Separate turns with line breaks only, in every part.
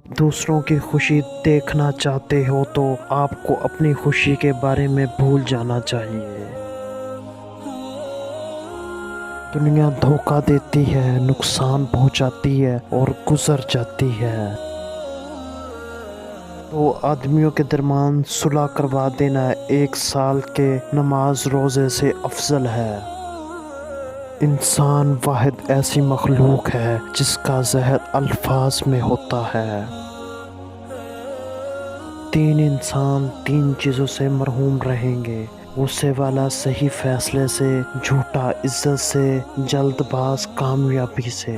آپ دوسروں کی خوشی دیکھنا چاہتے ہو تو آپ کو اپنی خوشی کے بارے میں بھول جانا چاہیے۔ دنیا دھوکہ دیتی ہے، نقصان پہنچاتی ہے اور گزر جاتی ہے۔ دو آدمیوں کے درمیان صلح کروا دینا 1 سال کے نماز روزے سے افضل ہے۔ انسان واحد ایسی مخلوق ہے جس کا زہر الفاظ میں ہوتا ہے۔ 3 انسان 3 چیزوں سے محروم رہیں گے: غصے والا صحیح فیصلے سے، جھوٹا عزت سے، جلد باز کامیابی سے۔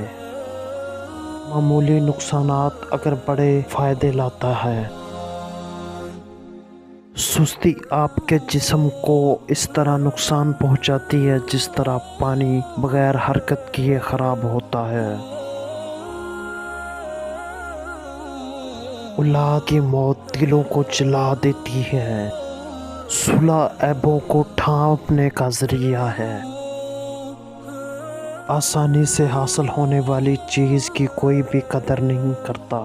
معمولی نقصانات اگر بڑے فائدے لاتا ہے۔ سستی آپ کے جسم کو اس طرح نقصان پہنچاتی ہے جس طرح پانی بغیر حرکت کیے خراب ہوتا ہے۔ اولاد کی موت دلوں کو جلا دیتی ہے۔ صلح عیبوں کو ڈھانپنے کا ذریعہ ہے۔ آسانی سے حاصل ہونے والی چیز کی کوئی بھی قدر نہیں کرتا۔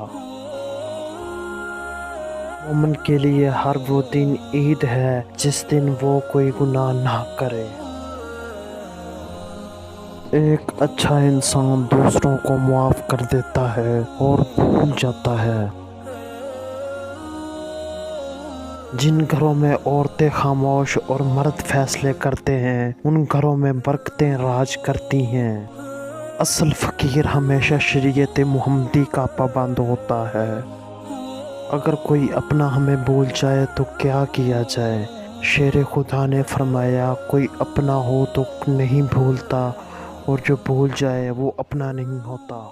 مومن کے لیے ہر وہ دن عید ہے جس دن وہ کوئی گناہ نہ کرے۔ ایک اچھا انسان دوسروں کو معاف کر دیتا ہے اور بھول جاتا ہے۔ جن گھروں میں عورتیں خاموش اور مرد فیصلے کرتے ہیں ان گھروں میں برکتیں راج کرتی ہیں۔ اصل فقیر ہمیشہ شریعت محمدی کا پابند ہوتا ہے۔ اگر کوئی اپنا ہمیں بھول جائے تو کیا کیا جائے؟ شیر خدا نے فرمایا، کوئی اپنا ہو تو نہیں بھولتا اور جو بھول جائے وہ اپنا نہیں ہوتا۔